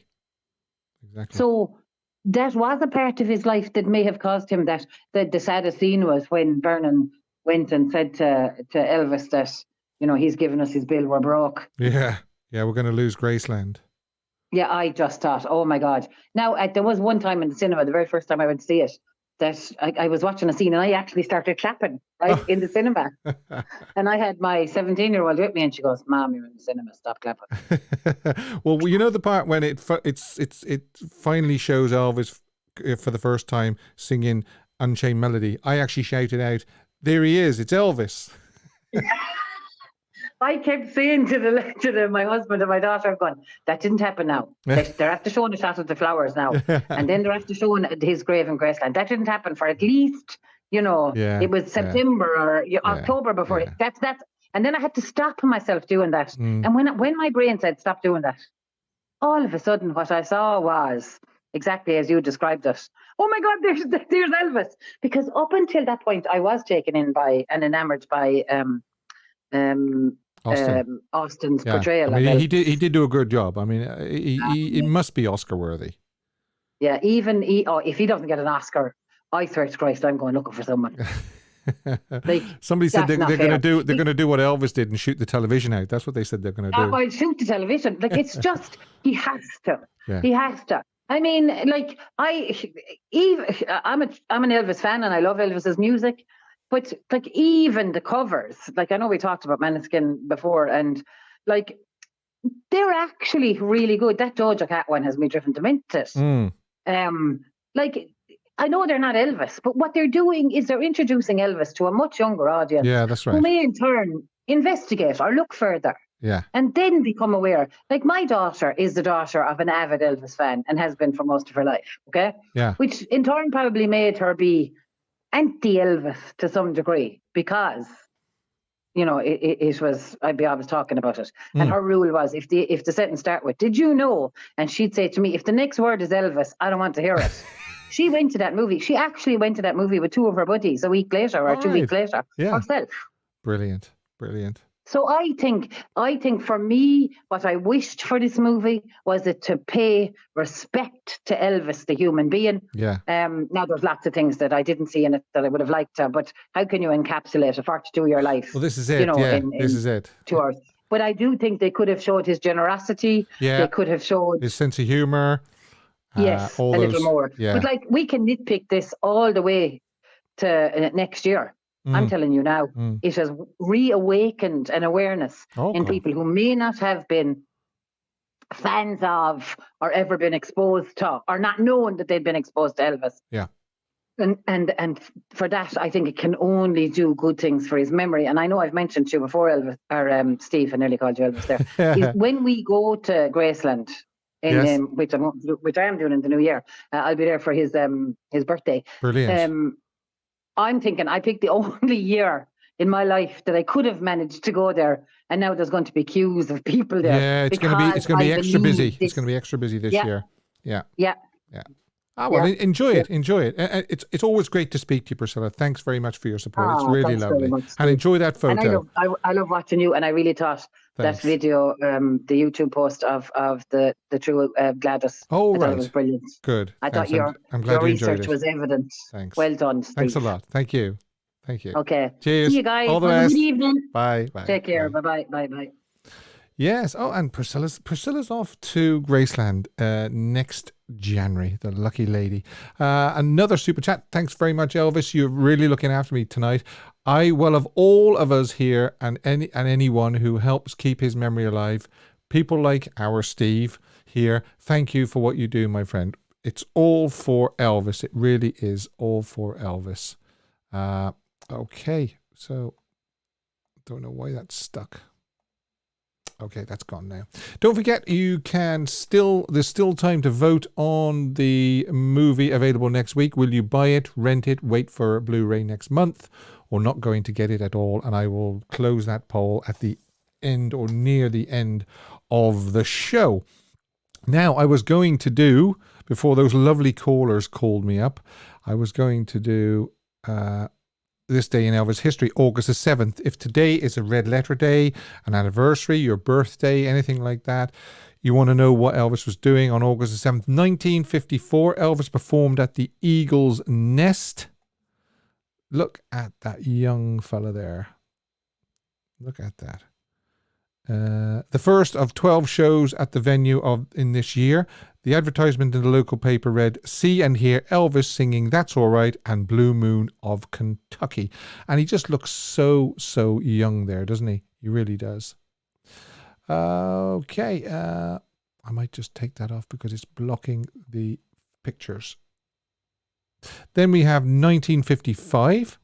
So that was a part of his life that may have caused him that. The saddest scene was when Vernon went and said to Elvis that, he's given us his bill, we're broke. Yeah, we're going to lose Graceland. Yeah, I just thought, oh my God. Now, there was one time in the cinema, the very first time I went to see it, that I was watching a scene and I actually started clapping in the cinema. And I had my 17-year-old with me and she goes, Mom, you're in the cinema, stop clapping. Well, the part when it finally shows Elvis for the first time singing Unchained Melody, I actually shouted out, there he is, it's Elvis. I kept saying to my husband and my daughter, I'm going, that didn't happen now. They're after showing a shot of the flowers now. And then they're after showing his grave in Graceland. That didn't happen for at least, it was September or October before. That's. And then I had to stop myself doing that. And when my brain said, stop doing that, all of a sudden what I saw was exactly as you described it. Oh my God, there's Elvis. Because up until that point, I was taken in by and enamored by Austin's portrayal. I mean, he did do a good job. I mean, he must be Oscar worthy. Yeah, if he doesn't get an Oscar, I swear to Christ, I'm going looking for someone. Somebody said they're going to do what Elvis did and shoot the television out. That's what they said they're going to do. I'll shoot the television. It's just he has to. Yeah. He has to. I mean, I'm an Elvis fan and I love Elvis's music. But even the covers, I know we talked about Maneskin before, and they're actually really good. That Doja Cat one has me driven demented. I know they're not Elvis, but what they're doing is they're introducing Elvis to a much younger audience. Yeah, that's right. Who may in turn investigate or look further. Yeah. And then become aware. My daughter is the daughter of an avid Elvis fan and has been for most of her life. Okay. Yeah. Which in turn probably made her be anti-Elvis to some degree because, it was, I was talking about it. And her rule was if the sentence start with, did you know? And she'd say to me, if the next word is Elvis, I don't want to hear it. She went to that movie. She actually went to that movie with two of her buddies a week later or 2 weeks later herself. Brilliant. So I think for me, what I wished for this movie was it to pay respect to Elvis, the human being. Yeah. Now there's lots of things that I didn't see in it that I would have liked to, but how can you encapsulate a 42-year life? Well, this is it. This is it. 2 hours. But I do think they could have showed his generosity. Yeah. They could have showed his sense of humor. Yes, little more. Yeah. But we can nitpick this all the way to next year. I'm telling you now, it has reawakened an awareness in people who may not have been fans of or ever been exposed to or not known that they'd been exposed to Elvis. Yeah. And for that, I think it can only do good things for his memory. And I know I've mentioned to you before, Elvis, or Steve, I nearly called you Elvis there. Is when we go to Graceland, which I am doing in the new year, I'll be there for his birthday. Brilliant. I'm thinking I picked the only year in my life that I could have managed to go there, and now there's going to be queues of people there. Yeah, it's going to be extra busy. It's going to be extra busy this year. Yeah. Ah, well, enjoy it. It's always great to speak to you, Priscilla. Thanks very much for your support. It's really lovely. And enjoy that photo. And I love watching you, and I really thought that video, the YouTube post of the true Gladys. Oh, right. It was brilliant. Good. I thought your research was evident. Thanks. Well done, Steve. Thanks a lot. Thank you. Okay. Cheers. See you guys. All the best. Good evening. Bye. Take care. Bye. Yes. Oh, and Priscilla's off to Graceland next January. The lucky lady. Another super chat. Thanks very much, Elvis. You're really looking after me tonight. Of all of us here and anyone who helps keep his memory alive, people like our Steve here, thank you for what you do, my friend. It's all for Elvis. It really is all for Elvis. Okay, so don't know why that's stuck. Okay, that's gone now. Don't forget, there's still time to vote on the movie available next week. Will you buy it, rent it, wait for a Blu-ray next month, or not going to get it at all? And I will close that poll at the end or near the end of the show. Now, I was going to do, before those lovely callers called me up, I was going to do this day in Elvis history, August the 7th. If today is a red letter day, an anniversary, your birthday, anything like that, you want to know what Elvis was doing on August the 7th. 1954, Elvis performed at the Eagle's Nest. Look at that young fella there. Look at that. The first of 12 shows at the venue in this year. The advertisement in the local paper read, "See and hear Elvis singing That's All Right and Blue Moon of Kentucky." And he just looks so young there, doesn't he? He really does. Okay. I might just take that off because it's blocking the pictures. Then we have 1955.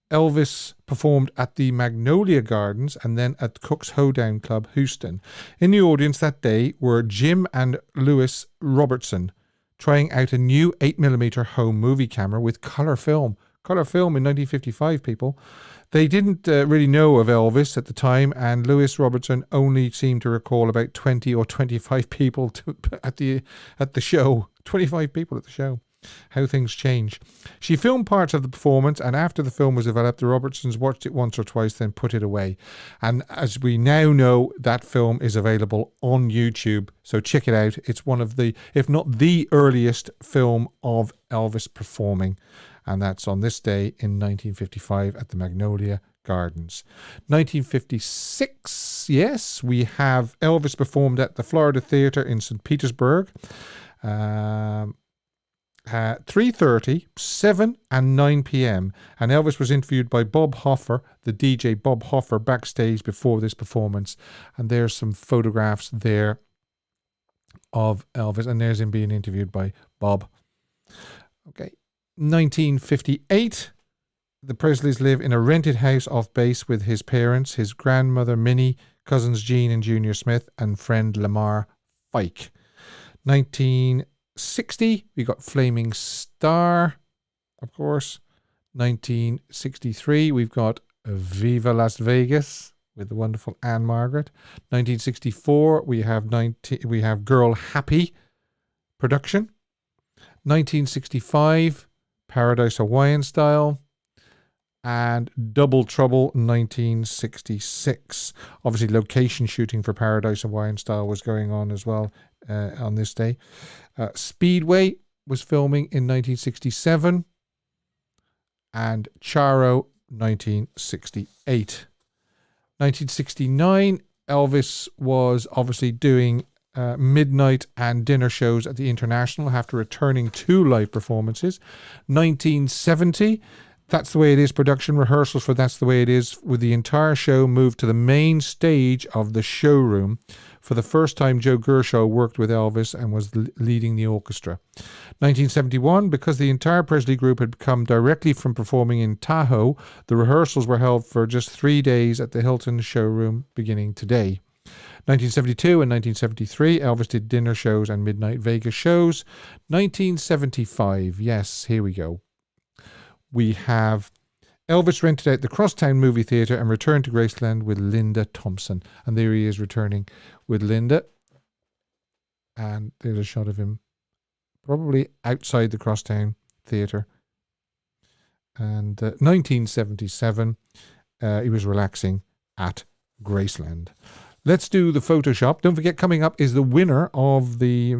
Elvis performed at the Magnolia Gardens and then at Cook's Hoedown Club, Houston. In the audience that day were Jim and Louis Robertson, trying out a new 8mm home movie camera with color film. Color film in 1955, people. They didn't really know of Elvis at the time, and Louis Robertson only seemed to recall about 20 or 25 people at the show. 25 people at the show. How things change. She filmed parts of the performance, and after the film was developed, the Robertsons watched it once or twice, then put it away. And as we now know, that film is available on YouTube, so check it out. It's one of the, if not the earliest film of Elvis performing, and that's on this day in 1955 at the Magnolia Gardens. 1956, yes, we have Elvis performed at the Florida Theatre in St. Petersburg. 3:30, 7 and 9 p.m. And Elvis was interviewed by Bob Hoffer, the DJ Bob Hoffer, backstage before this performance. And there's some photographs there of Elvis. And there's him being interviewed by Bob. Okay. 1958. The Presleys live in a rented house off base with his parents, his grandmother Minnie, cousins Jean and Junior Smith, and friend Lamar Fike. 1960, we got Flaming Star, of course. 1963, we've got Viva Las Vegas with the wonderful Anne Margaret. 1964, we have Girl Happy production. 1965, Paradise Hawaiian Style. And Double Trouble 1966. Obviously, location shooting for Paradise Hawaiian Style was going on as well on this day. Speedway was filming in 1967. And Charo 1968. 1969, Elvis was obviously doing midnight and dinner shows at the International after returning 2 live performances. 1970, That's the Way It Is production rehearsals for That's the Way It Is, with the entire show moved to the main stage of the showroom. For the first time, Joe Gershaw worked with Elvis and was leading the orchestra. 1971, because the entire Presley group had come directly from performing in Tahoe, the rehearsals were held for just 3 days at the Hilton showroom beginning today. 1972 and 1973, Elvis did dinner shows and midnight Vegas shows. 1975, yes, here we go. we have Elvis rented out the Crosstown movie theatre and returned to Graceland with Linda Thompson. And there he is returning with Linda. And there's a shot of him probably outside the Crosstown theatre. And 1977, he was relaxing at Graceland. Let's do the Photoshop. Don't forget, coming up is the winner of the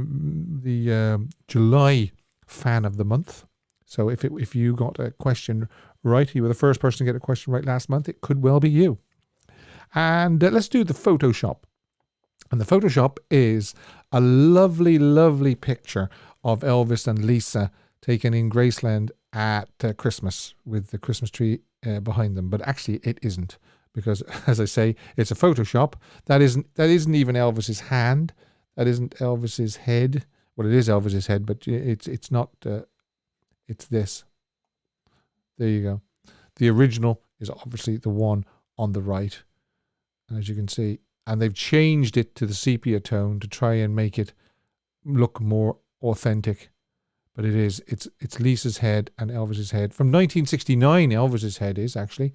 July Fan of the Month. So if you got a question right, you were the first person to get a question right last month, it could well be you. And let's do the Photoshop. And the Photoshop is a lovely, lovely picture of Elvis and Lisa taken in Graceland at Christmas with the Christmas tree behind them. But actually it isn't, because as I say, it's a Photoshop. That isn't even Elvis's hand. That isn't Elvis's head. Well, it is Elvis's head, but it's not. It's this. There you go. The original is obviously the one on the right, as you can see. And they've changed it to the sepia tone to try and make it look more authentic. But it's Lisa's head and Elvis's head. From 1969, Elvis's head is actually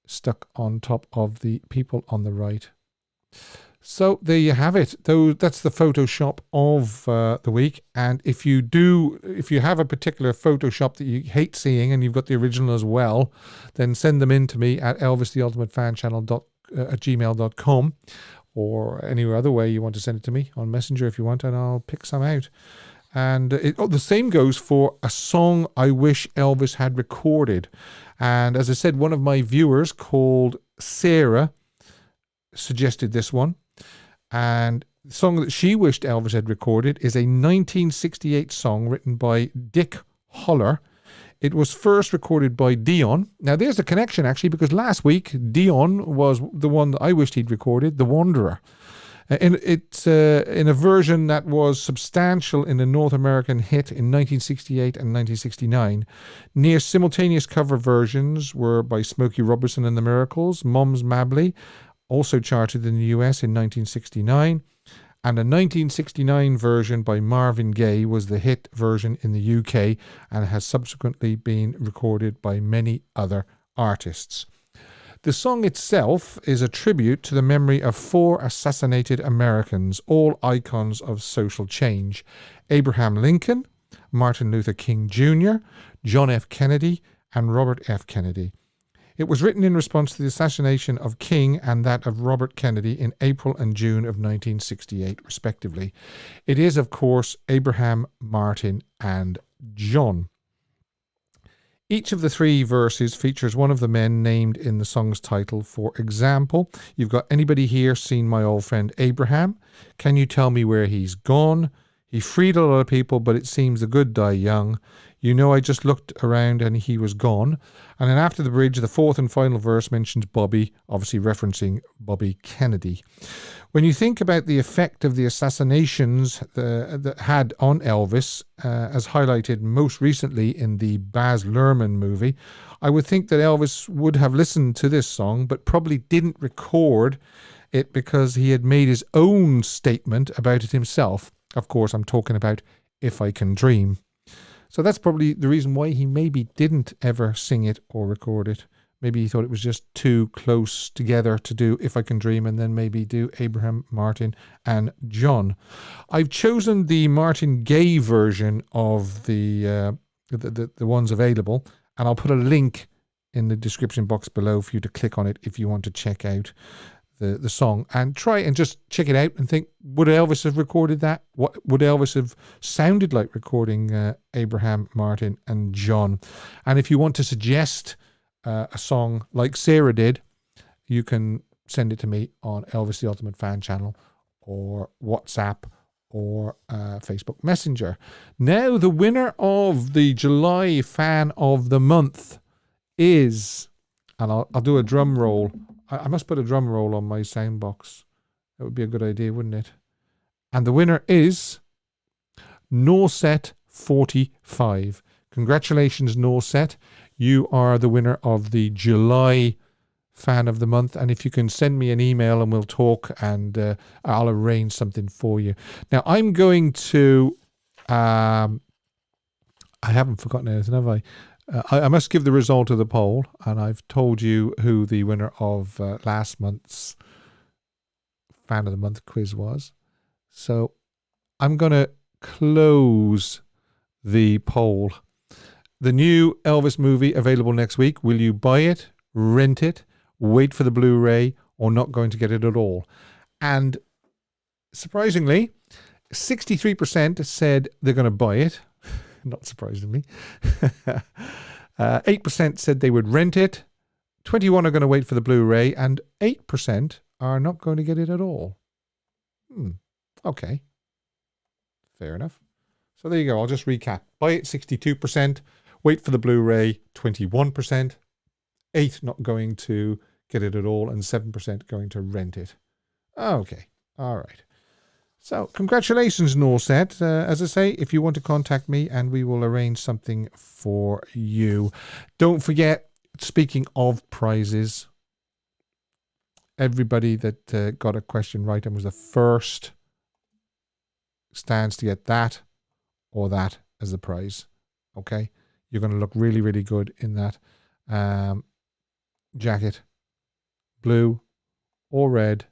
stuck on top of the people on the right. So there you have it. That's the Photoshop of the week. And if you have a particular Photoshop that you hate seeing and you've got the original as well, then send them in to me at elvistheultimatefanchannel@gmail.com or any other way you want to send it to me on Messenger if you want, and I'll pick some out. And the same goes for a song I wish Elvis had recorded. And as I said, one of my viewers called Sarah suggested this one. And the song that she wished Elvis had recorded is a 1968 song written by Dick Holler. It was first recorded by Dion. Now there's a connection actually, because last week Dion was the one that I wished he'd recorded, The Wanderer. It's in a version that was substantial in the North American hit in 1968 and 1969. Near simultaneous cover versions were by Smokey Robinson and the Miracles, Moms Mabley, also charted in the US in 1969. And a 1969 version by Marvin Gaye was the hit version in the UK and has subsequently been recorded by many other artists. The song itself is a tribute to the memory of 4 assassinated Americans, all icons of social change: Abraham Lincoln, Martin Luther King Jr., John F. Kennedy, and Robert F. Kennedy. It was written in response to the assassination of King and that of Robert Kennedy in April and June of 1968, respectively. It is, of course, Abraham, Martin, and John. Each of the 3 verses features one of the men named in the song's title. For example, you've got "Anybody here seen my old friend Abraham? Can you tell me where he's gone? He freed a lot of people, but it seems the good die young. You know, I just looked around and he was gone." And then after the bridge, the 4th and final verse mentions Bobby, obviously referencing Bobby Kennedy. When you think about the effect of the assassinations that had on Elvis, as highlighted most recently in the Baz Luhrmann movie, I would think that Elvis would have listened to this song, but probably didn't record it because he had made his own statement about it himself. Of course, I'm talking about "If I Can Dream." So that's probably the reason why he maybe didn't ever sing it or record it. Maybe he thought it was just too close together to do "If I Can Dream" and then maybe do Abraham, Martin, and John. I've chosen the Martin Gaye version of the ones available, and I'll put a link in the description box below for you to click on it if you want to check out the song and try and just check it out and think, would Elvis have recorded that? What would Elvis have sounded like recording Abraham, Martin, and John? And if you want to suggest a song like Sarah did, you can send it to me on Elvis the Ultimate Fan Channel or WhatsApp or Facebook Messenger. Now, the winner of the July Fan of the Month is, and I'll do a drum roll. I must put a drum roll on my sound box. That would be a good idea, wouldn't it? And the winner is Norset 45. Congratulations, Norset. You are the winner of the July Fan of the Month. And if you can send me an email and we'll talk and I'll arrange something for you. Now, I'm going to... I haven't forgotten anything, have I? I must give the result of the poll, and I've told you who the winner of last month's Fan of the Month quiz was. So I'm going to close the poll. The new Elvis movie available next week. Will you buy it, rent it, wait for the Blu-ray, or not going to get it at all? And surprisingly, 63% said they're going to buy it. Not surprisingly. 8% said they would rent it. 21% are going to wait for the Blu-ray, and 8% are not going to get it at all. Okay. Fair enough. So there you go. I'll just recap. Buy it, 62%. Wait for the Blu-ray, 21%. 8% not going to get it at all, and 7% going to rent it. Okay. All right. So congratulations, Norset. As I say, if you want to contact me, and we will arrange something for you. Don't forget, speaking of prizes, everybody that got a question right and was the first stands to get that or that as the prize. Okay? You're going to look really, really good in that jacket, blue or red.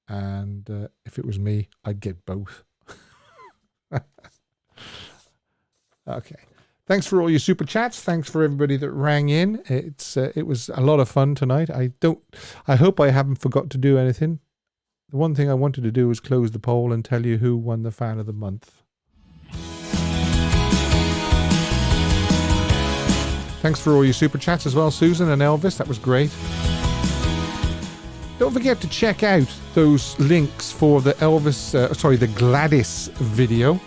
And if it was me, I'd get both. Okay. Thanks for all your super chats. Thanks for everybody that rang in. It was a lot of fun tonight. I hope I haven't forgot to do anything. The one thing I wanted to do was close the poll and tell you who won the Fan of the Month. Thanks for all your super chats as well, Susan and Elvis. That was great. Don't forget to check out those links for the the Gladys video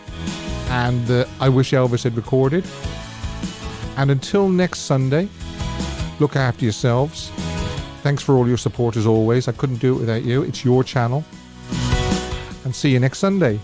and I Wish Elvis Had Recorded. And until next Sunday, look after yourselves. Thanks for all your support as always. I couldn't do it without you. It's your channel. And see you next Sunday.